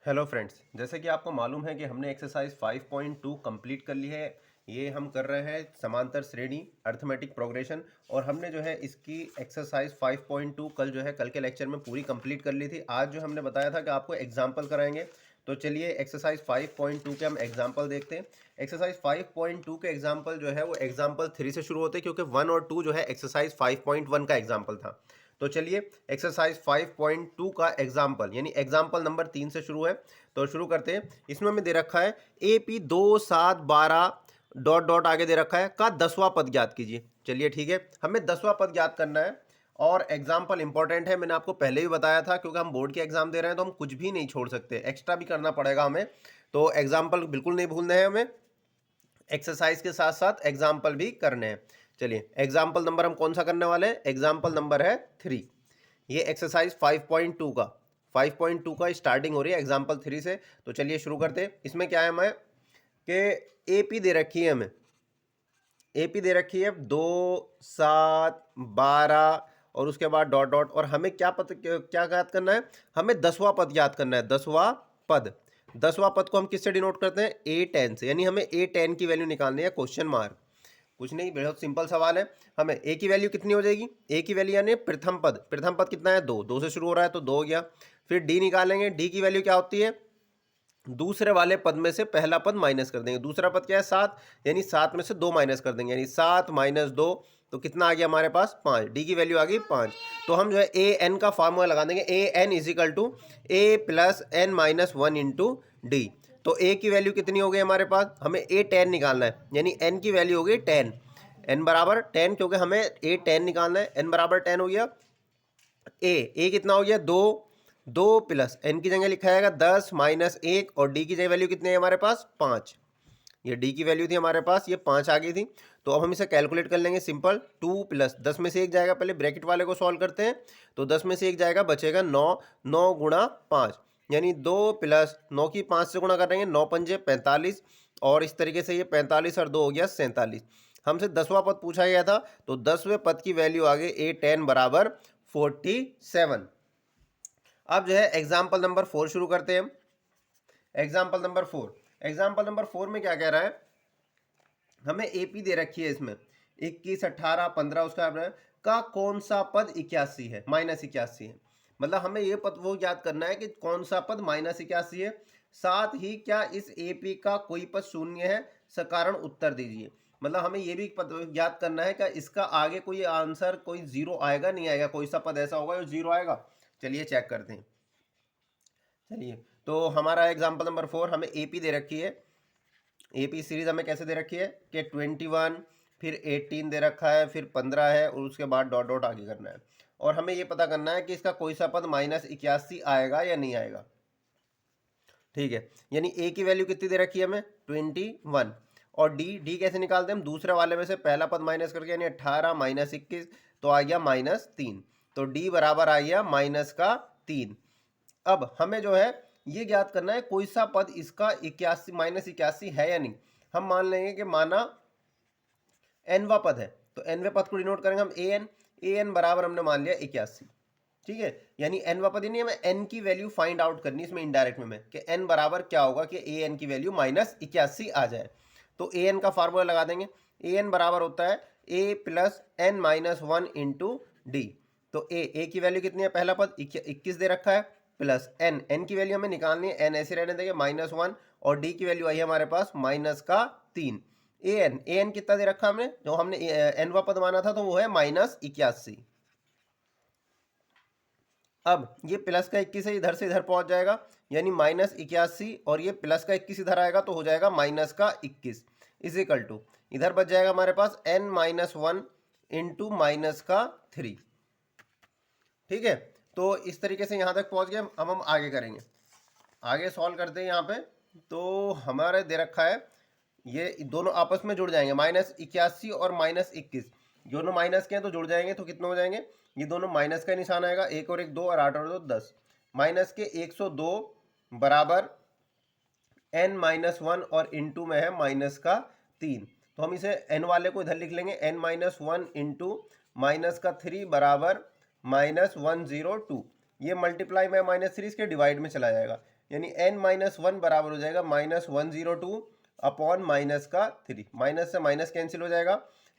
Hello friends, जैसे कि आपको मालूम है कि हमने एक्सरसाइज 5.2 कंप्लीट कर ली है। ये हम कर रहे हैं समांतर श्रेणी अर्थमेटिक प्रोग्रेशन, और हमने जो है इसकी एक्सरसाइज 5.2 कल के लेक्चर में पूरी कंप्लीट कर ली थी। आज जो हमने बताया था कि आपको एग्जाम्पल कराएंगे, तो चलिए एक्सरसाइज 5.2 के हम एग्जाम्पल देखते हैं। एक्सरसाइज 5.2 के एग्जाम्पल जो है वो एग्जाम्पल 3 से शुरू होते हैं, क्योंकि 1 और 2 जो है एक्सरसाइज 5.1 का एग्जाम्पल था। तो चलिए एक्सरसाइज 5.2 का एग्जाम्पल यानी एग्जाम्पल नंबर 3 से शुरू है। तो शुरू करते हैं। इसमें हमें दे रखा है AP 2 7 12 डॉट डॉट आगे दे रखा है का 10वां पद ज्ञात कीजिए। चलिए ठीक है, हमें 10वां पद ज्ञात करना है और एग्जाम्पल इंपॉर्टेंट है। मैंने आपको पहले भी बताया था, क्योंकि हम बोर्ड के एग्जाम दे रहे हैं तो हम कुछ भी नहीं छोड़ सकते, एक्स्ट्रा भी करना पड़ेगा हमें। तो एग्जाम्पल बिल्कुल नहीं भूलना है हमें, एक्सरसाइज के साथ साथ एग्जाम्पल भी करने हैं। चलिए एग्जाम्पल नंबर हम कौन सा करने वाले हैं, एग्जाम्पल नंबर है 3। ये एक्सरसाइज 5.2 का स्टार्टिंग हो रही है एग्जाम्पल 3 से। तो चलिए शुरू करते हैं। इसमें क्या है हमें कि AP दे रखी है, हमें AP दे रखी है 2 7 12 और उसके बाद डॉट डॉट, और हमें क्या याद करना है, हमें 10वां पद याद करना है। 10वां पद को हम किससे डिनोट करते हैं, A10 से, यानी हमें A10 की वैल्यू निकालनी है, क्वेश्चन मार्क। कुछ नहीं, बहुत सिंपल सवाल है। हमें A की वैल्यू कितनी हो जाएगी, A की वैल्यू यानी प्रथम पद कितना है, 2 से शुरू हो रहा है तो 2 हो गया। फिर D निकालेंगे, D की वैल्यू क्या होती है, दूसरे वाले पद में से पहला पद माइनस कर देंगे। दूसरा पद क्या है, 7, यानी 7 में से 2 माइनस कर देंगे, यानी 7 माइनस 2, तो कितना आ गया हमारे पास, 5। डी की वैल्यू आ गई 5। तो हम जो है AN का फार्मूला लगा देंगे, AN equal to A plus N minus 1 into d. तो A की वैल्यू कितनी हो गई हमारे पास, हमें A10 निकालना है, यानी N की वैल्यू हो गई 10। N बराबर 10, क्योंकि हमें A10 निकालना है। N बराबर 10 हो गया। A कितना हो गया, 2 प्लस N की जगह लिखा जाएगा 10 माइनस 1, और D की जगह वैल्यू कितनी है हमारे पास, 5। ये D की वैल्यू थी हमारे पास, ये 5 आ गई थी। तो अब हम इसे कैलकुलेट कर लेंगे, सिंपल। 2 प्लस 10 में से 1 जाएगा, पहले ब्रैकेट वाले को सॉल्व करते हैं। तो 10 में से 1 जाएगा, बचेगा 9। 9 गुणा 5, यानी 2 प्लस 9 की 5 से गुणा कर देंगे, 9 पंजे 45, और इस तरीके से ये 45 और 2 हो गया 47। हमसे 10वां पद पूछा गया था, तो 10वें पद की वैल्यू आ गई A10 बराबर 47। अब जो है एग्जाम्पल नंबर 4 शुरू करते हैं हम। एग्जाम्पल नंबर 4 में क्या कह रहा है, हमें AP दे रखी है, इसमें 21 18 15 उसका का कौन सा पद 81 है, -81 है। मतलब हमें ये पद वो याद करना है कि कौन सा पद -81 है। साथ ही क्या इस AP का कोई पद शून्य है, सकारण उत्तर दीजिए। मतलब हमें ये भी पद याद करना है कि इसका आगे कोई आंसर कोई जीरो आएगा नहीं आएगा, कोई सा पद ऐसा होगा जो जीरो आएगा। चलिए चेक करते हैं। चलिए, तो हमारा एग्जाम्पल नंबर 4, हमें AP दे रखी है। AP सीरीज हमें कैसे दे रखी है कि 21, फिर 18 दे रखा है, फिर 15 है, और उसके बाद डॉट डॉट आगे करना है। और हमें ये पता करना है कि इसका कोई सा पद -81 आएगा या नहीं आएगा। ठीक है, यानी A की वैल्यू कितनी दे रखी है हमें, 21। और D कैसे निकालते हैं हम, दूसरे वाले में से पहला पद माइनस करके, यानी 18 माइनस 21, तो आ गया -3। तो D बराबर आ गया -3। अब हमें जो है ये ज्ञात करना है कोई सा पद इसका 81 -81 है या नहीं। हम मान लेंगे कि माना nवा पद है, तो nवें पद को डिनोट करेंगे हम an बराबर हमने मान लिया 81। ठीक है, यानी nवा पद, नहीं हमें n की वैल्यू फाइंड आउट करनी इसमें इनडायरेक्ट में कि n बराबर क्या होगा कि an की वैल्यू -81 आ जाए। तो an का फार्मूला लगा देंगे, an बराबर होता है a plus n minus 1 into d. तो a की वैल्यू कितनी है, पहला पद 21 दे रखा है, प्लस n की वैल्यू हमें निकालनी है, n ऐसे रहने देंगे -1, और d की वैल्यू आई है हमारे पास -3। an कितना दे रखा हमने, जो हमने nवा पद माना था, तो वो है -81। अब ये प्लस का 21 है, इधर से इधर पहुंच जाएगा, यानी -81, और ये प्लस का 21 इधर आएगा तो हो जाएगा -21 इजिकल टू, इधर बच जाएगा हमारे पास n-1 इंटू -3। ठीक है, तो इस तरीके से यहाँ तक पहुँच गए। अब हम आगे करेंगे, आगे सॉल्व करते हैं यहाँ पे। तो हमारे दे रखा है, ये दोनों आपस में जुड़ जाएंगे, -81 और -21, दोनों माइनस के हैं तो जुड़ जाएंगे, तो कितने हो जाएंगे, ये दोनों माइनस का निशान आएगा, 1 और 1 2, और 8 और 2 10, माइनस के 102 बराबर n-1, और इंटू में है -3। तो हम इसे n वाले को इधर लिख लेंगे, n-1 इंटू -3 बराबर -102। ये मल्टीप्लाई में -3 इसके डिवाइड में चला जाएगा, यानी n-1 बराबर हो जाएगा -102 अपॉन माइनस का 3। माइनस से माइनस कैंसिल हो जाएगा,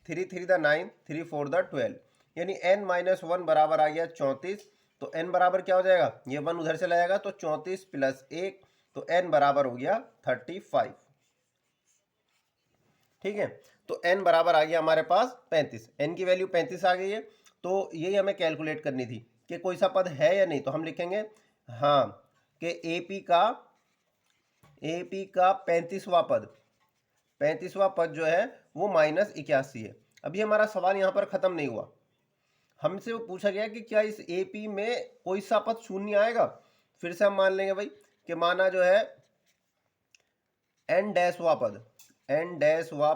3 3 द 9, 3 4 द 12, यानी n-1 बराबर आ गया 34। तो n बराबर क्या हो जाएगा, ये 1 उधर चला जाएगा तो 34 प्लस 1, तो n बराबर हो गया 35। ठीक है, तो n बराबर आ गया हमारे पास 35, n की वैल्यू 35 आ गई है। तो यही हमें कैलकुलेट करनी थी कि कोई सा पद है या नहीं। तो हम लिखेंगे हाँ कि AP का 35वां पद, 35वां पद जो है वो -81 है। अभी हमारा सवाल यहाँ पर खत्म नहीं हुआ, हमसे वो पूछा गया कि क्या इस AP में कोई सा पद शून्य आएगा। फिर से हम मान लेंगे भाई कि माना जो है n डैशवा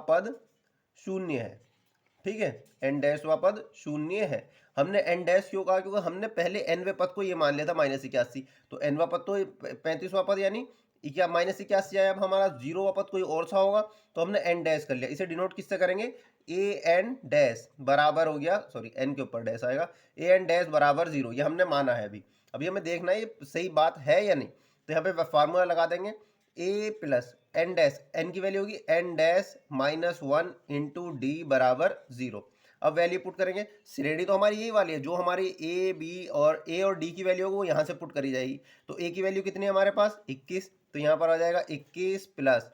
पद शून्य है। ठीक है, n डैशवा पद शून्य है। हमने n डैश क्यों कहा, क्योंकि हमने पहले nवें पद को ये मान लिया था -81। तो nवां पद तो 35वां पद यानी -81 आया। अब हमारा 0वां पद कोई और सा होगा तो हमने n डैश कर लिया। इसे डिनोट किससे करेंगे, an डैश बराबर हो गया, सॉरी n के ऊपर डैश आएगा, an डैश बराबर 0। ये हमने माना है। अभी हमें देखना है ये सही बात है या नहीं। तो यहाँ पे फार्मूला लगा देंगे a plus n dash, n की वैल्यू होगी n डैश -1 इंटू डी बराबर 0। अब वैल्यू पुट करेंगे, श्रेणी तो हमारी यही वाली है, जो हमारी a और d की वैल्यू होगी वो यहाँ से पुट करी जाएगी। तो a की वैल्यू कितनी है हमारे पास 21, तो यहाँ पर आ जाएगा 21 plus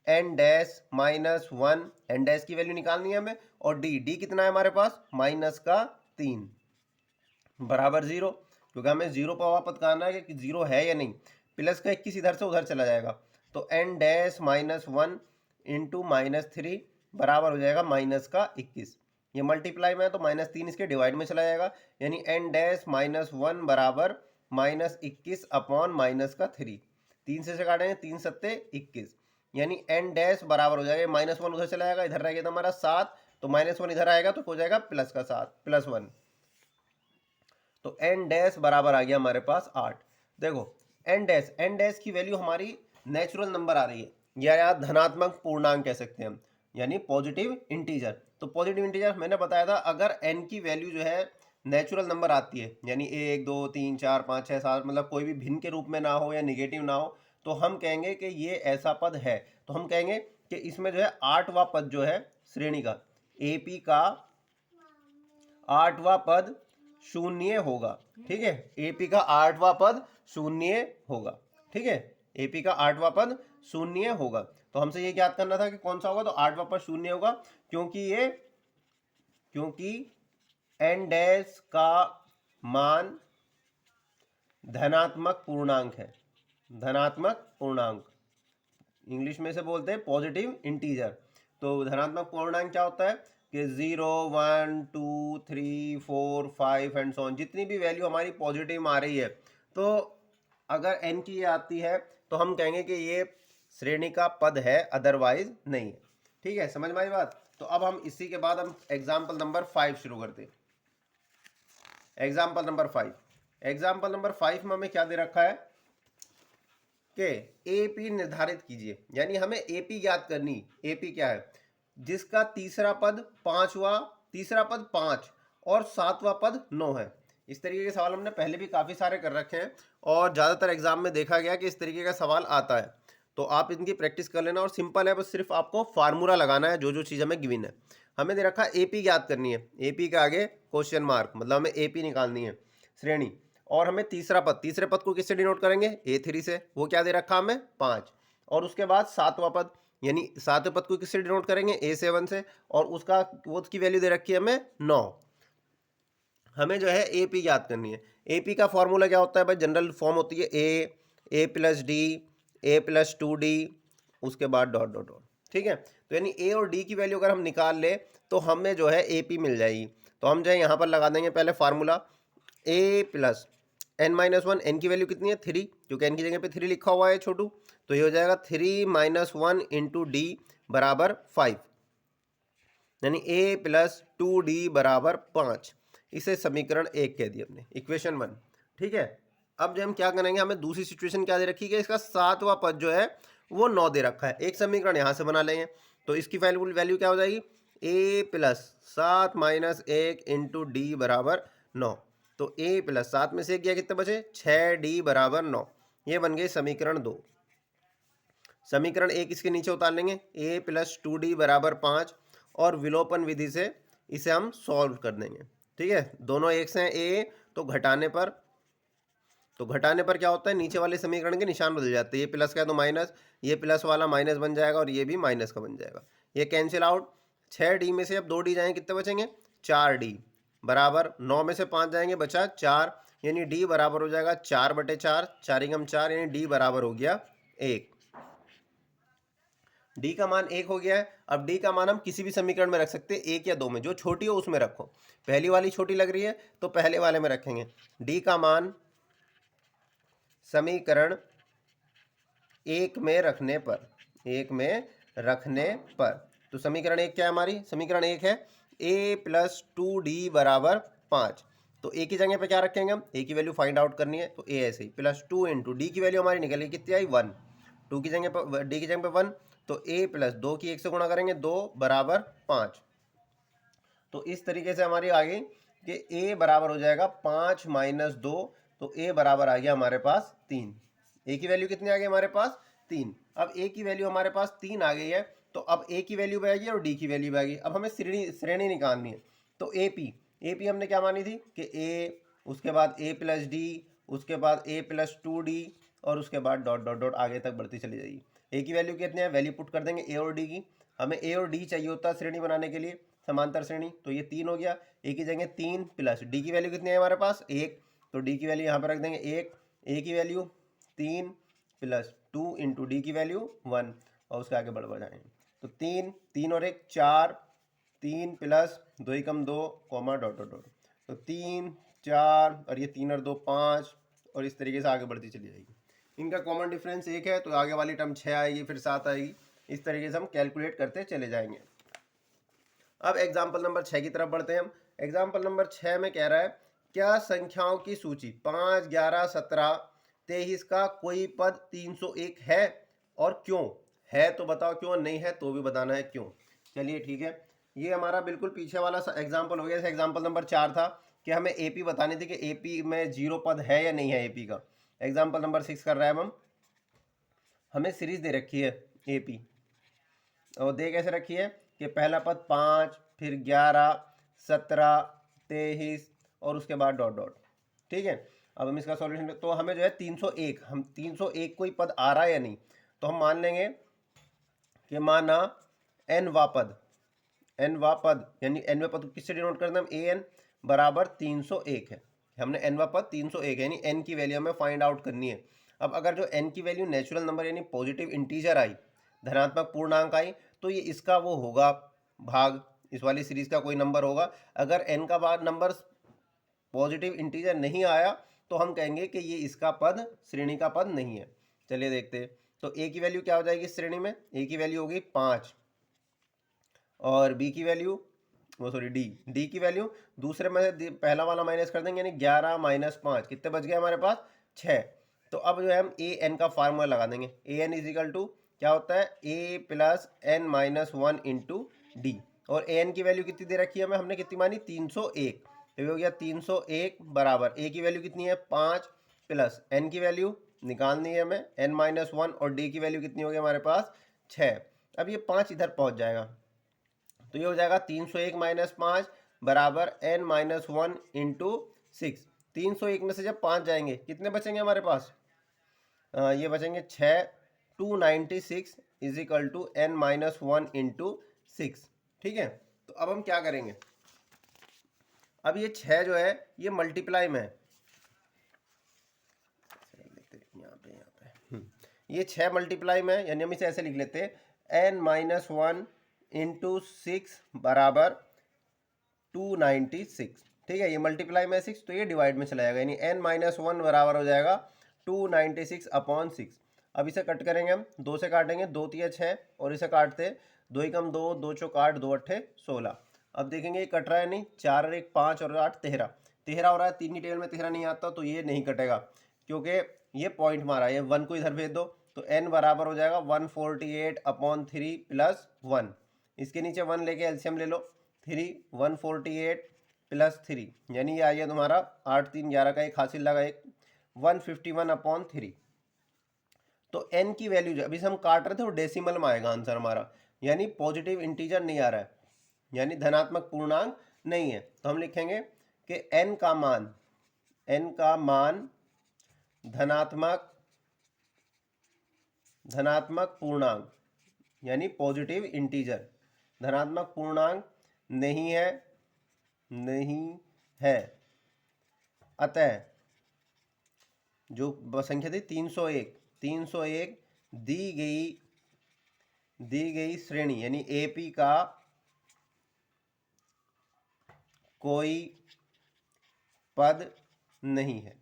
n dash -1, n dash की वैल्यू निकालनी है हमें, और d कितना है हमारे पास -3 बराबर 0, क्योंकि हमें 0 पावा पद कहना है कि 0 है या नहीं। प्लस का 21 इधर से उधर चला जाएगा, तो n डैश -1 इंटू -3 बराबर हो जाएगा -21। ये मल्टीप्लाई में है तो -3 इसके डिवाइड में चला जाएगा, यानी n डैश -1 बराबर -21 अपॉन -3। 3 से काटेंगे, 3 सत्ते 21, यानी n डैश बराबर हो जाएगा -1 उधर चला जाएगा, इधर रहेगा तो हमारा 7, तो -1 इधर आएगा तो हो जाएगा प्लस का 7 प्लस 1, तो n डैश बराबर आ गया हमारे पास 8। देखो n डैश की वैल्यू हमारी नेचुरल नंबर आ रही है, या धनात्मक पूर्णांक कह सकते हैं हम, यानी पॉजिटिव इंटीजर। तो पॉजिटिव इंटीजर मैंने बताया था, अगर n की वैल्यू जो है नेचुरल नंबर आती है, यानी 1 2 3 4 5 6 7, मतलब कोई भी भिन्न के रूप में ना हो या निगेटिव ना हो, तो हम कहेंगे कि ये ऐसा पद है। तो हम कहेंगे कि इसमें जो है 8वां पद जो है श्रेणी का, AP का 8वां पद शून्य होगा। ठीक है, AP का 8वां पद शून्य होगा। ठीक है, AP का 8वां पद शून्य होगा। तो हमसे ये याद करना था कि कौन सा होगा, तो 8वां पद शून्य होगा, क्योंकि n डैश का मान धनात्मक पूर्णांक है। धनात्मक पूर्णांक इंग्लिश में से बोलते हैं पॉजिटिव इंटीजर। तो धनात्मक पूर्णांक क्या होता है कि 0 1 2 3 4 5 एंड सो ऑन, जितनी भी वैल्यू हमारी पॉजिटिव में आ रही है, तो अगर n की ये आती है तो हम कहेंगे कि ये श्रेणी का पद है, अदरवाइज नहीं है। ठीक है, समझ में आई बात। तो अब हम इसी के बाद हम एग्जाम्पल नंबर 5 शुरू करते हैं। एग्जाम्पल नंबर 5 में हमें क्या दे रखा है कि AP निर्धारित कीजिए, यानी हमें AP ज्ञात करनी। AP क्या है, जिसका तीसरा पद 5 और 7वां पद 9 है। इस तरीके के सवाल हमने पहले भी काफ़ी सारे कर रखे हैं और ज़्यादातर एग्जाम में देखा गया कि इस तरीके का सवाल आता है। तो आप इनकी प्रैक्टिस कर लेना, और सिंपल है, बस सिर्फ आपको फार्मूला लगाना है, जो चीज़ हमें गिवन है। हमें दे रखा AP ज्ञात करनी है, AP के आगे क्वेश्चन मार्क, मतलब हमें AP निकालनी है श्रेणी, और हमें तीसरे पद को किससे डिनोट करेंगे, A3 से। वो क्या दे रखा हमें 5, और उसके बाद 7वां पद, यानी 7वें पद को किससे डिनोट करेंगे A7 से, और उसकी वैल्यू दे रखी है हमें 9। हमें जो है AP ज्ञात करनी है। AP का फॉर्मूला क्या होता है भाई, जनरल फॉर्म होती है A plus D, A plus 2D, उसके बाद डॉट डॉट डॉट। ठीक है, तो यानी A और D की वैल्यू अगर हम निकाल ले तो हमें जो है AP मिल जाएगी। तो हम जो है यहाँ पर लगा देंगे पहले formula A plus n-1, n की वैल्यू कितनी है 3, क्योंकि n की जगह पे 3 लिखा हुआ है छोटू, तो ये हो जाएगा 3 - 1 इंटू D बराबर 5, यानी A प्लस 2D बराबर 5। इसे समीकरण 1 कह दिया हमने, इक्वेशन 1। ठीक है, अब जो हम क्या करेंगे, हमें दूसरी सिचुएशन क्या दे रखी है, इसका 7वां पद जो है वो 9 दे रखा है। एक समीकरण यहाँ से बना लेंगे, तो इसकी वैल्यू क्या हो जाएगी, A प्लस 7 - 1 इंटू D बराबर 9। तो A प्लस 7 में से गया कितने बचे, 6D बराबर 9, ये बन गई समीकरण 2। समीकरण 1 इसके नीचे उतार लेंगे, a प्लस 2d बराबर 5, और विलोपन विधि से इसे हम सॉल्व कर देंगे। ठीक है, दोनों एक से हैं a, तो घटाने पर क्या होता है, नीचे वाले समीकरण के निशान बदल जाते हैं। ये प्लस का है तो माइनस, ये प्लस वाला माइनस बन जाएगा, और ये भी माइनस का बन जाएगा। ये कैंसिल आउट। 6d में से अब 2d जाएंगे, कितने बचेंगे, 4d बराबर 9 में से 5 जाएंगे, बचा 4, यानी d बराबर हो जाएगा 4/4, 4 यानी d बराबर हो गया 1। d का मान 1 हो गया है। अब d का मान हम किसी भी समीकरण में रख सकते हैं, 1 या 2 में, जो छोटी हो उसमें रखो। पहली वाली छोटी लग रही है तो पहले वाले में रखेंगे। d का मान समीकरण 1 में रखने पर, तो समीकरण 1 क्या है हमारी, समीकरण 1 है a प्लस 2d बराबर 5। तो a की जगह पे क्या रखेंगे हम, a की वैल्यू फाइंड आउट करनी है, तो a ऐसे ही प्लस 2 इंटू डी की वैल्यू हमारी निकल गई, कितनी आई 1, 2 की जगह पर d की जगह पे 1, तो a प्लस 2 की 1 से गुणा करेंगे, 2 बराबर 5। तो इस तरीके से हमारी आ गई कि a बराबर हो जाएगा 5 माइनस 2, तो a बराबर आ गया हमारे पास 3। a की वैल्यू कितनी आ गई हमारे पास, 3। अब a की वैल्यू हमारे पास 3 आ गई है, तो अब a की वैल्यू भी आएगी और d की वैल्यू भी आएगी। अब हमें श्रेणी निकालनी है, तो AP हमने क्या मानी थी कि a, उसके बाद a प्लस डी, उसके बाद a प्लस 2d, और उसके बाद डॉट डॉट डॉट आगे तक बढ़ती चली जाएगी। a की वैल्यू कितनी है, वैल्यू पुट कर देंगे a और d की। हमें a और d चाहिए होता है श्रेणी बनाने के लिए, समांतर श्रेणी, तो ये 3 हो गया। a की जगह 3 प्लस d की वैल्यू कितनी है हमारे पास, 1, तो d की वैल्यू यहाँ पर रख देंगे 1, a की वैल्यू 3 प्लस 2 इंटू डी की वैल्यू 1, और उसके आगे बढ़ जाएंगे, तो 3 और 1 4, 3 प्लस 2 एकम 2 कॉमा डॉट डॉट डॉट, तो 3 4, और ये 3 और 2 5, और इस तरीके से आगे बढ़ती चली जाएगी। इनका कॉमन डिफरेंस 1 है, तो आगे वाली टर्म 6 आएगी, फिर 7 आएगी। इस तरीके से हम कैलकुलेट करते चले जाएंगे। अब एग्जाम्पल नंबर 6 की तरफ बढ़ते हैं हम। एग्जाम्पल नंबर 6 में कह रहा है, क्या संख्याओं की सूची 5, 11, 17, 23 का कोई पद 301 है और क्यों। है तो बताओ क्यों, नहीं है तो भी बताना है क्यों। चलिए ठीक है, ये हमारा बिल्कुल पीछे वाला एग्जाम्पल हो गया। जैसे एग्जाम्पल नंबर 4 था कि हमें एपी बतानी थी कि एपी में 0 पद है या नहीं है एपी का। एग्जाम्पल नंबर 6 कर रहे हैं हम। हमें सीरीज दे रखी है एपी, और दे कैसे रखी है कि पहला पद 5, फिर 11, 17, 23, और उसके बाद डॉट डॉट। ठीक है, अब हम इसका सॉल्यूशन, तो हमें जो है 301, हम 301 कोई पद आ रहा है या नहीं, तो हम मान लेंगे कि माना n वा पद यानी n वे पद किससे डिनोट करते हैं हम, an बराबर 301 है। हमने n वा पद 301 यानी n की वैल्यू हमें फाइंड आउट करनी है। अब अगर जो n की वैल्यू नेचुरल नंबर यानी पॉजिटिव इंटीजर आई, धनात्मक पूर्णांक आई, तो ये इसका वो होगा भाग, इस वाली सीरीज का कोई नंबर होगा। अगर n का भाग नंबर पॉजिटिव इंटीजर नहीं आया, तो हम कहेंगे कि ये इसका पद, श्रेणी का पद नहीं है। चलिए देखते हैं, तो a की वैल्यू क्या हो जाएगी इस श्रेणी में, a की वैल्यू होगी 5, और b की वैल्यू, डी की वैल्यू दूसरे में से पहला वाला माइनस कर देंगे, यानी 11 माइनस 5, कितने बच गए हमारे पास, 6। तो अब जो है हम ए एन का फार्मूला लगा देंगे। A n is equal to क्या होता है, a plus N minus 1 into d, और ए एन की वैल्यू कितनी दे रखी है हमें, हमने कितनी मानी 301, तो ये हो गया 301 बराबर ए की वैल्यू कितनी है 5, प्लस एन की वैल्यू निकालनी है हमें n-1, और डी की वैल्यू कितनी होगी हमारे पास 6। अब ये 5 इधर पहुंच जाएगा, तो ये हो जाएगा 301 माइनस 5 बराबर n-1 इंटू 6। 301 में से जब 5 जाएंगे कितने बचेंगे हमारे पास, ये बचेंगे 6, 296 is equal to n-1 into 6। ठीक है, तो अब हम क्या करेंगे, अब ये 6 जो है ये मल्टीप्लाई में है, ये 6 मल्टीप्लाई में, यानी हम इसे ऐसे लिख लेते हैं n-1 इंटू 6 बराबर 296। ठीक है, ये मल्टीप्लाई में 6, तो ये डिवाइड में चला जाएगा, यानी n-1 बराबर हो जाएगा 296 अपॉन 6। अब इसे कट करेंगे हम, 2 से काटेंगे, 2 तिया 6, और इसे काटते 2 एकम 2, 2 चौक 8, 2 अट्ठे 16। अब देखेंगे ये कट रहा है नहीं, 4 और 1 5 और 8 13 हो रहा है, 3 की टेबल में 13 नहीं आता, तो ये नहीं कटेगा क्योंकि ये पॉइंट मारा है, ये 1 को इधर भेज दो, तो n बराबर हो जाएगा 148 अपॉन 3 प्लस 1। इसके नीचे 1 लेके एलसीएम ले लो, 3 148 प्लस 3, यानी ये आ गया तुम्हारा 8 3 11 का एक हासिल लगा, एक 151 अपॉन 3। तो n की वैल्यू जो अभी से हम काट रहे थे वो डेसिमल में आएगा आंसर हमारा, यानी पॉजिटिव इंटीजर नहीं आ रहा है, यानी धनात्मक पूर्णांक नहीं है। तो हम लिखेंगे कि n का मान धनात्मक पूर्णांक यानी पॉजिटिव इंटीजर, धनात्मक पूर्णांक नहीं है। अतः जो संख्या थी 301 दी गई श्रेणी यानी एपी का कोई पद नहीं है।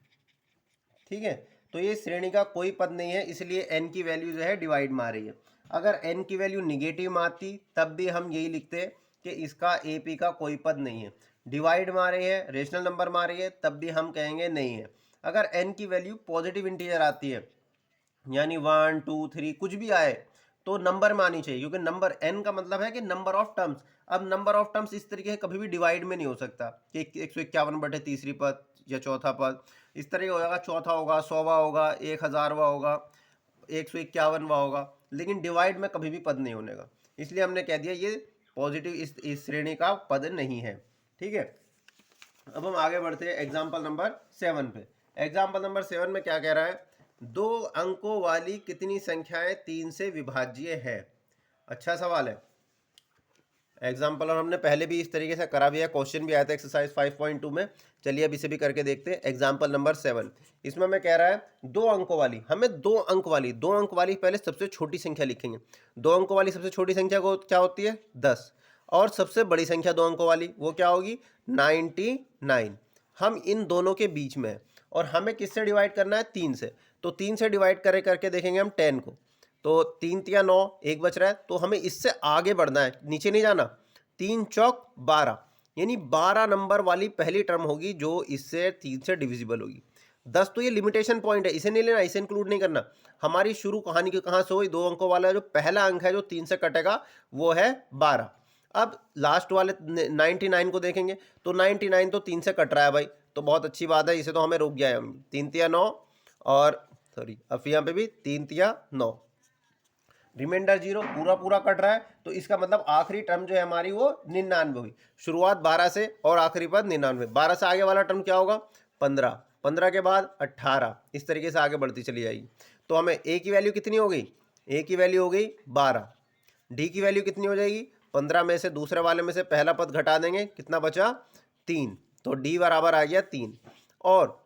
ठीक है, तो ये श्रेणी का कोई पद नहीं है, इसलिए n की वैल्यू जो है डिवाइड में आ रही है। अगर n की वैल्यू निगेटिव में आती तब भी हम यही लिखते कि इसका AP का कोई पद नहीं है। डिवाइड में आ रही है, रेशनल नंबर में आ रही है, तब भी हम कहेंगे नहीं है। अगर n की वैल्यू पॉजिटिव इंटीजर आती है, यानी 1 2 3 कुछ भी आए, तो नंबर में आनी चाहिए, क्योंकि नंबर n का मतलब है कि नंबर ऑफ टर्म्स। अब नंबर ऑफ टर्म्स इस तरीके से कभी भी डिवाइड में नहीं हो सकता कि 151 बटे तीसरी पद या चौथा पद इस तरह हो जाएगा, चौथा होगा, 100वां होगा, 1000वां होगा, 151वां होगा, लेकिन डिवाइड में कभी भी पद नहीं होने का। इसलिए हमने कह दिया ये पॉजिटिव इस श्रेणी का पद नहीं है। ठीक है, अब हम आगे बढ़ते हैं एग्जाम्पल नंबर 7 पे। एग्जाम्पल नंबर 7 में क्या कह रहा है, 2 अंकों वाली कितनी संख्याएं 3 से विभाज्य है। अच्छा सवाल है एग्जाम्पल, और हमने पहले भी इस तरीके से करा भी है, क्वेश्चन भी आया था एक्सरसाइज 5.2 में। चलिए अब इसे भी करके देखते हैं। एग्जाम्पल नंबर 7, इसमें मैं कह रहा है 2 अंकों वाली, हमें 2 अंक वाली पहले सबसे छोटी संख्या लिखेंगे। 2 अंकों वाली सबसे छोटी संख्या को क्या होती है 10, और सबसे बड़ी संख्या 2 अंकों वाली वो क्या होगी 99। हम इन दोनों के बीच में है और हमें किससे डिवाइड करना है 3 से, तो 3 से डिवाइड करके देखेंगे हम 10 को, तो 3 तिया 9, एक बच रहा है, तो हमें इससे आगे बढ़ना है, नीचे नहीं जाना। 3 चौक 12, यानी 12 नंबर वाली पहली टर्म होगी जो इससे 3 से डिविजिबल होगी। 10 तो ये लिमिटेशन पॉइंट है, इसे नहीं लेना, इसे इंक्लूड नहीं करना। हमारी शुरू कहानी की कहाँ से हुई, 2 अंकों वाला जो पहला अंक है जो 3 से कटेगा वो है 12। अब लास्ट वाले 99 को देखेंगे, तो 99 तो 3 से कट रहा है भाई, तो बहुत अच्छी बात है, इसे तो हमें रोक गया है। 3 तिया 9, और सॉरी अब यहाँ पे भी 3 तिया 9, रिमाइंडर 0, पूरा कट रहा है, तो इसका मतलब आखिरी टर्म जो है हमारी वो 99 हुई। शुरुआत 12 से और आखिरी पद 99। 12 से आगे वाला टर्म क्या होगा 15, 15 के बाद 18, इस तरीके से आगे बढ़ती चली जाएगी। तो हमें ए की वैल्यू कितनी हो गई, ए की वैल्यू हो गई 12, डी की वैल्यू कितनी हो जाएगी 15 में से दूसरे वाले में से पहला पद घटा देंगे, कितना बचा 3, तो डी बराबर आ गया 3। और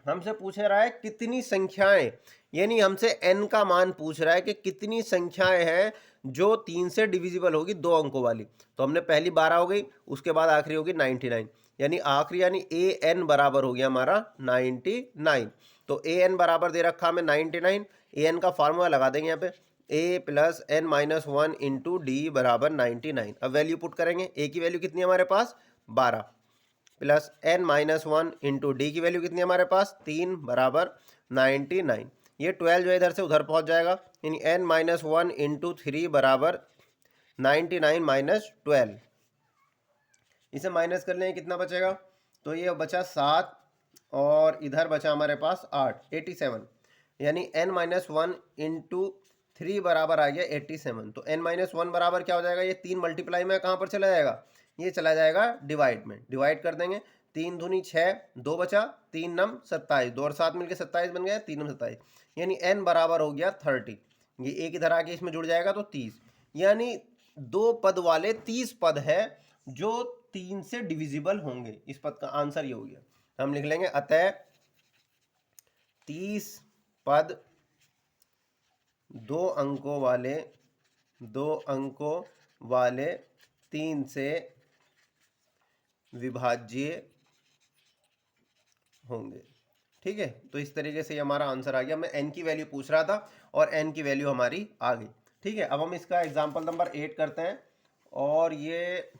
हमसे पूछ रहा है कितनी संख्याएं, यानी हमसे n का मान पूछ रहा है कि कितनी संख्याएं हैं जो 3 से डिविजिबल होगी 2 अंकों वाली। तो हमने पहली 12 हो गई, उसके बाद आखिरी होगी 99, यानी आखिरी यानी an बराबर हो गया हमारा 99। तो an बराबर दे रखा हमें 99, an का फार्मूला लगा देंगे यहाँ पे, a plus n minus 1 into D बराबर 99। अब वैल्यू पुट करेंगे, a की वैल्यू कितनी है हमारे पास 12, plus n minus 1 into D की वैल्यू कितनी है हमारे पास 3 बराबर 99। ये 12 जो है इधर से उधर पहुंच जाएगा, यानी n माइनस 1 इंटू 3 बराबर 99 माइनस 12। इसे माइनस कर लें कितना बचेगा, तो ये बचा 7 और इधर बचा हमारे पास 8, 87, यानी n माइनस 1 इंटू 3 बराबर आ गया 87। तो n माइनस 1 बराबर क्या हो जाएगा, ये 3 मल्टीप्लाई में कहाँ पर चला जाएगा, ये चला जाएगा डिवाइड में, डिवाइड कर देंगे। 3 दूनी 6, 2 बचा, 3 नम 27, 2 और 7 मिलके 27 बन गया, 3 नम 27, यानी n बराबर हो गया 30। ये एक इधर आके इसमें जुड़ जाएगा तो 30, यानी 2 पद वाले 30 पद है जो 3 से डिविजिबल होंगे। इस पद का आंसर ये हो गया। हम लिख लेंगे अतः 30 पद 2 अंकों वाले 3 से विभाज्य होंगे। ठीक है, तो इस तरीके से हमारा आंसर आ गया। मैं n की वैल्यू पूछ रहा था और n की वैल्यू हमारी आ गई। ठीक है, अब हम इसका एग्जाम्पल नंबर 8 करते हैं, और ये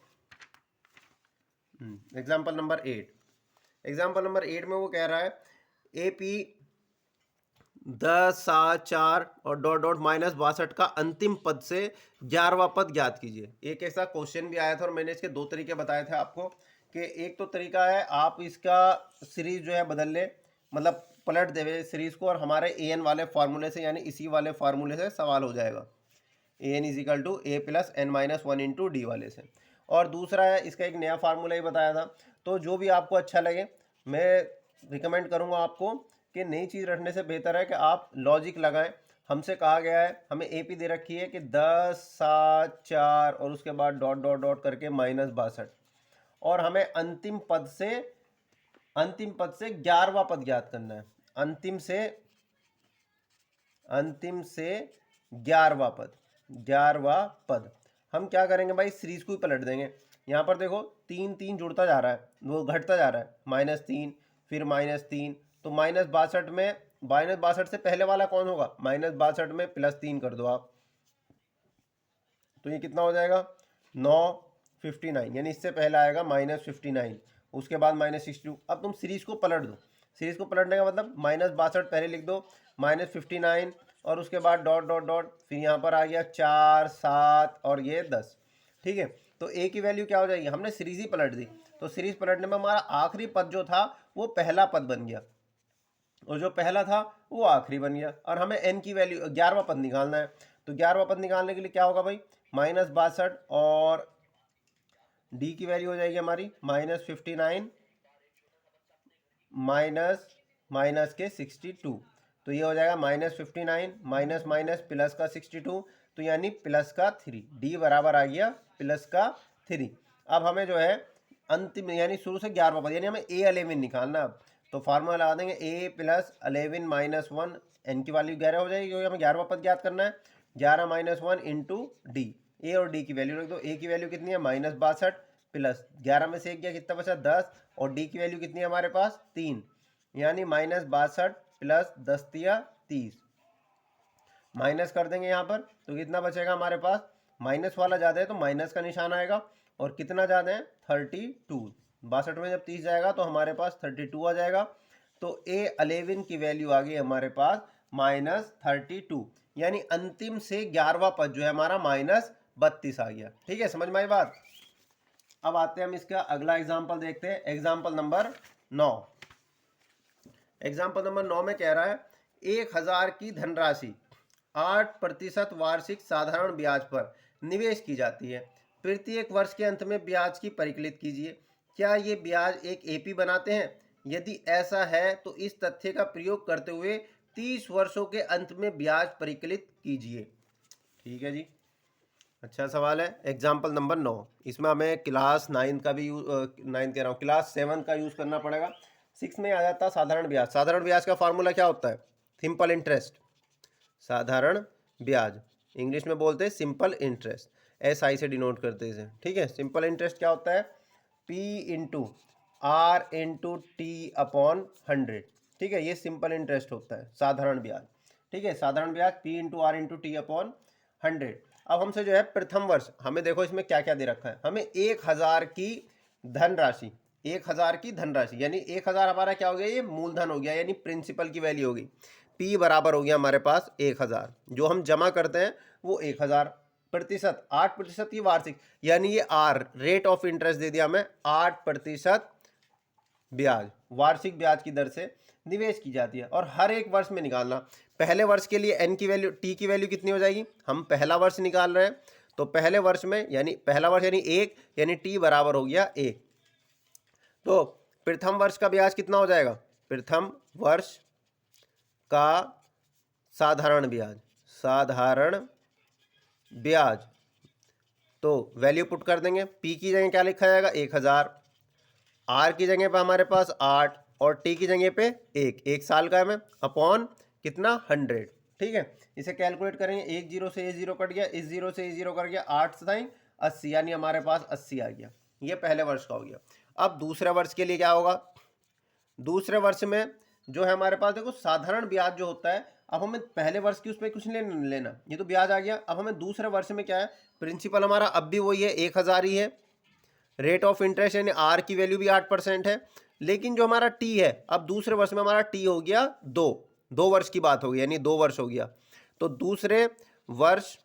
एग्जाम्पल नंबर 8 में वो कह रहा है AP 10 7 4 और डॉट डॉट माइनस 62 का अंतिम पद से 11वां पद ज्ञात कीजिए। एक ऐसा क्वेश्चन भी आया था और मैंने इसके 2 तरीके बताए थे आपको, कि एक तो तरीका है आप इसका सीरीज जो है बदल लें, मतलब पलट देवे सीरीज को और हमारे ए एन वाले फार्मूले से यानी इसी वाले फार्मूले से सवाल हो जाएगा, a n is equal to a plus N minus one into d वाले से। और दूसरा है इसका एक नया फार्मूला ही बताया था। तो जो भी आपको अच्छा लगे, मैं रिकमेंड करूँगा आपको कि नई चीज़ रखने से बेहतर है कि आप लॉजिक लगाएं। हमसे कहा गया है, हमें ए पी दे रखी है कि 10, 7, 4 और उसके बाद डॉट डॉट डॉट करके -62 और हमें अंतिम पद से 11वां पद ज्ञात करना है। अंतिम से 11वां पद हम क्या करेंगे भाई, सीरीज को ही पलट देंगे। यहाँ पर देखो 3 3 जुड़ता जा रहा है, वो घटता जा रहा है, -3 फिर -3, तो -62 में -62 से पहले वाला कौन होगा, -62 में +3 कर दो आप, तो ये कितना हो जाएगा 959, यानी इससे पहले आएगा -59, उसके बाद -62। अब तुम सीरीज को पलट दो, सीरीज को पलटने का मतलब -62 पहले लिख दो, -59 और उसके बाद डॉट डॉट डॉट, फिर यहाँ पर आ गया 4, 7 और ये 10। ठीक है, तो ए की वैल्यू क्या हो जाएगी, हमने सीरीज ही पलट दी, तो सीरीज पलटने में हमारा आखिरी पद जो था वो पहला पद बन गया और जो पहला था वो आखिरी बन गया। और हमें एन की वैल्यू 11वां पद निकालना है, तो 11वां पद निकालने के लिए क्या होगा भाई, -62 और डी की वैल्यू हो जाएगी हमारी -59 माइनस के 62, तो ये हो जाएगा -59 माइनस माइनस प्लस का 62, तो यानी प्लस का 3, डी बराबर आ गया प्लस का 3। अब हमें जो है अंतिम यानी शुरू से 11वां पद यानी हमें A11 निकालना। अब तो फार्मूला लगा देंगे A प्लस 11 माइनस 1, एन की वैल्यू 11 हो जाएगी क्योंकि हमें 11वां पद ज्ञात करना है, 11 माइनस 1 इंटू डी। ए और डी की वैल्यू रख दो, ए की वैल्यू कितनी है -62 प्लस 11 में से 1 गया कितना बचा 10, और डी की वैल्यू कितनी है हमारे पास 3, यानी -62 प्लस 10 दिया 30, माइनस कर देंगे यहाँ पर, तो कितना बचेगा हमारे पास, माइनस वाला ज़्यादा है तो माइनस का निशान आएगा, और कितना ज़्यादा है 32, 62 में जब 30 जाएगा तो हमारे पास 32 आ जाएगा। तो A11 की वैल्यू आ गई हमारे पास -32, यानी अंतिम से 11वां पद जो है हमारा -32 आ गया। ठीक है, समझ में आई बात। अब आते हैं हम इसका अगला एग्जाम्पल देखते हैं, एग्जाम्पल नंबर 9। एग्जाम्पल नंबर 9 में कह रहा है 1000 की धनराशि 8% वार्षिक साधारण ब्याज पर निवेश की जाती है, प्रत्येक वर्ष के अंत में ब्याज की परिकलित कीजिए। क्या ये ब्याज एक एपी बनाते हैं? यदि ऐसा है तो इस तथ्य का प्रयोग करते हुए 30 वर्षों के अंत में ब्याज परिकलित कीजिए। ठीक है जी, अच्छा सवाल है। एग्जाम्पल नंबर 9, इसमें हमें क्लास 9 का भी क्लास 7 का यूज़ करना पड़ेगा। 6 में आ जाता साधारण ब्याज। साधारण ब्याज का फार्मूला क्या होता है, सिंपल इंटरेस्ट। साधारण ब्याज इंग्लिश में बोलते हैं सिंपल इंटरेस्ट, SI से डिनोट करते हैं इसे। ठीक है, सिंपल इंटरेस्ट क्या होता है, P into R into T upon 100। ठीक है, ये सिंपल इंटरेस्ट होता है साधारण ब्याज। ठीक है, साधारण ब्याज P into R into T upon 100। अब हमसे जो है प्रथम वर्ष, हमें देखो इसमें क्या क्या दे रखा है, हमें 1000 की धनराशि, 1000 की धनराशि यानी 1000 हमारा क्या हो गया, ये मूलधन हो गया यानी प्रिंसिपल की वैल्यू होगी। P बराबर हो गया हमारे पास 1000, जो हम जमा करते हैं वो 1000, प्रतिशत 8% की वार्षिक, यानी ये R रेट ऑफ इंटरेस्ट दे दिया हमें, 8% ब्याज वार्षिक ब्याज की दर से निवेश की जाती है, और हर एक वर्ष में निकालना। पहले वर्ष के लिए N की वैल्यू, T की वैल्यू कितनी हो जाएगी, हम पहला वर्ष निकाल रहे हैं तो पहले वर्ष में यानी पहला वर्ष यानी 1, यानी T बराबर हो गया 1। तो प्रथम वर्ष का ब्याज कितना हो जाएगा, प्रथम वर्ष का साधारण ब्याज, साधारण ब्याज, तो वैल्यू पुट कर देंगे। P की जगह क्या लिखा जाएगा 1000, R की जगह पे हमारे पास 8 और T की जगह पे 1 साल का है में अपॉन कितना 100। ठीक है, इसे कैलकुलेट करेंगे, 1 0 से ये 0 कट गया, इस 0 से ये 0 कट गया, 8 साइन 80, यानी हमारे पास 80 आ गया। ये पहले वर्ष का हो गया। अब दूसरे वर्ष के लिए क्या होगा, दूसरे वर्ष में जो है हमारे पास देखो साधारण ब्याज जो होता है, अब हमें पहले वर्ष की उस पर कुछ नहीं लेना, ये तो ब्याज आ गया। अब हमें दूसरे वर्ष में क्या है, प्रिंसिपल हमारा अब भी वही है 1000 ही है, रेट ऑफ इंटरेस्ट यानी R की वैल्यू भी 8% है, लेकिन जो हमारा T है, अब दूसरे वर्ष में हमारा T हो गया 2 वर्ष की बात हो गई, यानी 2 वर्ष हो गया। तो दूसरे वर्ष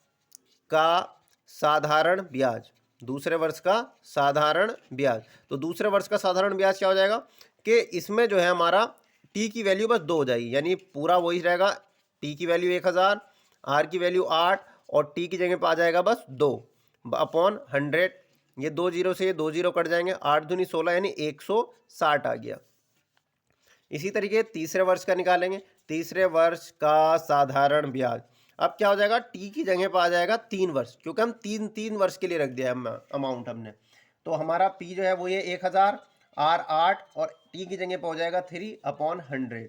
का साधारण ब्याज, दूसरे वर्ष का साधारण ब्याज, तो दूसरे वर्ष का साधारण ब्याज क्या हो जाएगा कि इसमें जो है हमारा टी की वैल्यू बस 2 हो जाएगी, यानी पूरा वही रहेगा। टी की वैल्यू 1000, आर की वैल्यू 8 और टी की जगह पे आ जाएगा बस 2 अपॉन 100। ये 2 जीरो से ये 2 जीरो कट जाएंगे, 8 दूनी 16 यानी 160 आ गया। इसी तरीके तीसरे वर्ष का निकालेंगे। तीसरे वर्ष का साधारण ब्याज, अब क्या हो जाएगा, टी की जगह पर आ जाएगा 3 वर्ष, क्योंकि हम तीन तीन वर्ष के लिए रख दिया अमाउंट हमने। तो हमारा पी जो है वो ये 1000, आर 8 और टी की जगह पर हो जाएगा 3/100।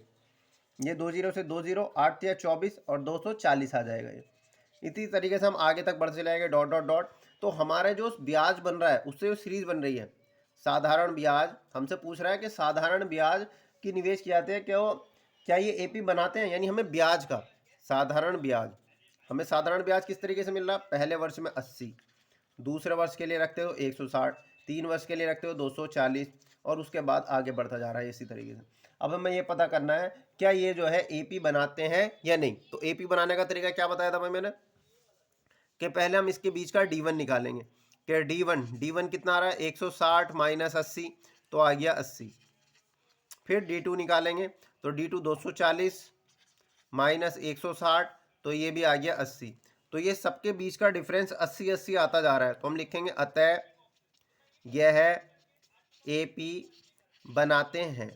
ये 2 जीरो से 2 जीरो, 8 या 24 और 240 आ जाएगा ये। इसी तरीके से हम आगे तक बढ़ते जाएंगे, डॉट डॉट डॉट। तो हमारे जो ब्याज बन रहा है उससे जो सीरीज बन रही है, साधारण ब्याज हमसे पूछ रहा है कि साधारण ब्याज की निवेश किए जाते हैं क्या ये एपी बनाते हैं, यानी हमें ब्याज का साधारण ब्याज, हमें साधारण ब्याज किस तरीके से मिल रहा है, पहले वर्ष में 80, दूसरे वर्ष के लिए रखते हो 160, 3 वर्ष के लिए रखते हो 240 और उसके बाद आगे बढ़ता जा रहा है इसी तरीके से। अब हमें ये पता करना है क्या ये जो है एपी बनाते हैं या नहीं। तो एपी बनाने का तरीका क्या बताया था भाई मैंने, कि पहले हम इसके बीच का D1 निकालेंगे कि D1 कितना आ रहा है, 160 माइनस 80 तो आ गया 80। फिर D2 निकालेंगे तो D2 240 माइनस 160 तो ये भी आ गया 80। तो ये सबके बीच का डिफरेंस 80-80 आता जा रहा है, तो हम लिखेंगे अतः यह एपी बनाते हैं।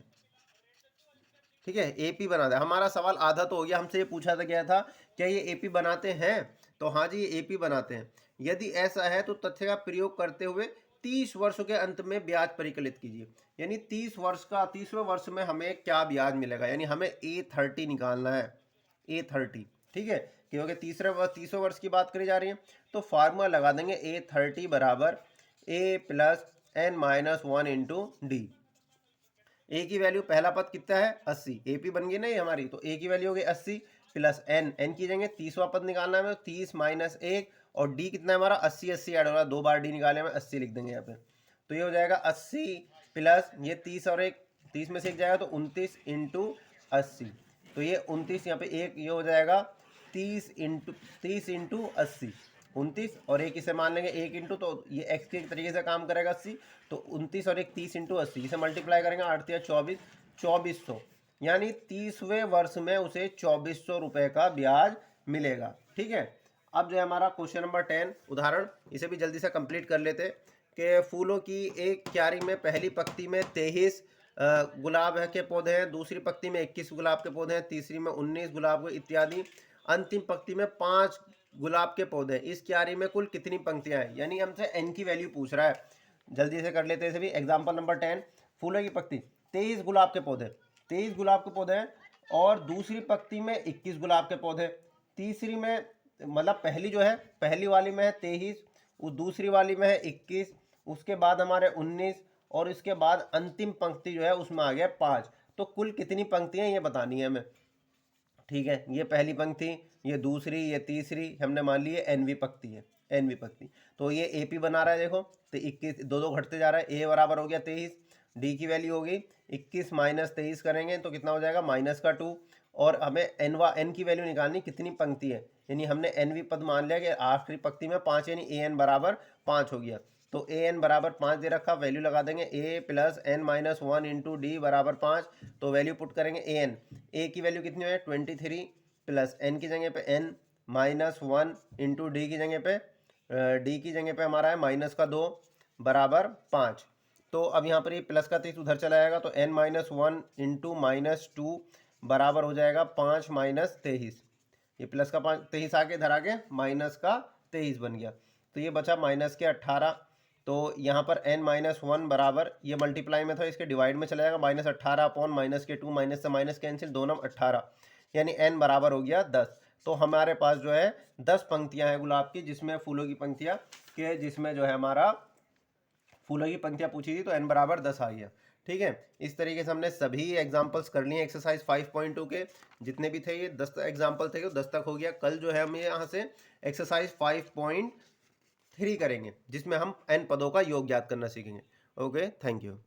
ठीक है, एपी बनाते हैं। हमारा सवाल आधा तो हो गया, हमसे ये पूछा था गया था क्या ये एपी बनाते हैं, तो हाँ जी ये एपी बनाते हैं। यदि ऐसा है तो तथ्य का प्रयोग करते हुए 30 वर्षों के अंत में ब्याज परिकलित कीजिए, यानी 30 वर्ष का 30वें वर्ष में हमें क्या ब्याज मिलेगा, यानी हमें A30 निकालना है, A30। ठीक है, क्योंकि तीसरे वर्ष की बात करी जा रही है, तो फार्मूला लगा देंगे A30 बराबर A plus N minus 1 into D. A की वैल्यू पहला पद कितना है 80, एपी बन गई ना ये हमारी, तो ए की वैल्यू हो गई 80 प्लस एन की जगह 30वां पद निकालना है, 30 माइनस 1 और डी कितना है हमारा 80 ऐड हो रहा है, 2 बार डी निकाले हमें 80 लिख देंगे यहाँ पे। तो ये हो जाएगा 80 प्लस ये 30 और एक 30 में से एक जाएगा तो 29 इंटू 80, तो ये 29 यहाँ पे एक ये हो जाएगा 30 इंटू 80, 29 और एक इसे मान लेंगे 1 इंटू, तो ये एक्स के तरीके से काम करेगा 80, तो 29 और एक 30 इंटू 80 इसे मल्टीप्लाई करेंगे 8 या 24, 2400, यानी 30वें वर्ष में उसे 2400 रुपये का ब्याज मिलेगा। ठीक है, अब जो है हमारा क्वेश्चन नंबर 10 उदाहरण, इसे भी जल्दी से कंप्लीट कर लेते कि फूलों की एक क्यारी में पहली पंक्ति में 23 गुलाब के पौधे हैं, दूसरी पंक्ति में 21 गुलाब के पौधे हैं, तीसरी में 19 गुलाब के इत्यादि, अंतिम पंक्ति में 5 गुलाब के पौधे। इस क्यारी में कुल कितनी पंक्तियां हैं, यानी हमसे एन की वैल्यू पूछ रहा है। जल्दी से कर लेते हैं सभी। एग्जाम्पल नंबर 10, फूलों की पंक्ति 23 गुलाब के पौधे, 23 गुलाब के पौधे हैं और दूसरी पंक्ति में 21 गुलाब के पौधे, तीसरी में मतलब पहली जो है पहली वाली में है 23, उस दूसरी वाली में है 21, उसके बाद हमारे 19 और इसके बाद अंतिम पंक्ति जो है उसमें आ गया 5। तो कुल कितनी पंक्तियां ये बतानी है हमें। ठीक है, ये पहली पंक्ति, ये दूसरी, ये तीसरी, हमने मान ली एनवी पंक्ति है, एनवी पंक्ति। तो ये एपी बना रहा है, देखो तो 21 दो घटते जा रहा है, ए बराबर हो गया 23, डी की वैल्यू होगी 21 माइनस 23 करेंगे तो कितना हो जाएगा -2, और हमें एन की वैल्यू निकालनी कितनी पंक्ति है, यानी हमने एनवी पद मान लिया कि आखिरी पंक्ति में 5, यानी ए एन बराबर 5 हो गया। तो ए एन बराबर 5 दे रखा, वैल्यू लगा देंगे A plus N minus 1 into D बराबर 5, तो वैल्यू पुट करेंगे ए एन, ए की वैल्यू कितनी है 23 प्लस एन की जगह पे एन माइनस 1 इंटू डी की जगह पे डी की जगह पे हमारा है -2 बराबर 5। तो अब यहाँ पर ये प्लस का 23 उधर चला जाएगा, तो एन माइनस 1 इंटू -2 बराबर हो जाएगा 5 माइनस 23, ये प्लस का 23 आके इधर आके माइनस का 23 बन गया, तो ये बचा माइनस के 18। तो यहाँ पर n माइनस 1 बराबर, ये मल्टीप्लाई में था इसके डिवाइड में चला जाएगा, -18 अपॉन माइनस के 2, माइनस से माइनस कैंसिल, 2 नम 18, यानी n बराबर हो गया 10। तो हमारे पास जो है 10 पंक्तियां हैं गुलाब की, जिसमें फूलों की पंक्तियां के जिसमें जो है हमारा फूलों की पंक्तियां पूछी थी, तो n बराबर 10 आ गया। ठीक है, इस तरीके से हमने सभी एग्जाम्पल्स कर लिए एक्सरसाइज 5.2 के, जितने भी थे ये 10 एग्जाम्पल थे, 10 तक हो गया। कल जो है हम यहाँ से एक्सरसाइज 5.3 करेंगे, जिसमें हम n पदों का योग ज्ञात करना सीखेंगे। Okay, thank you.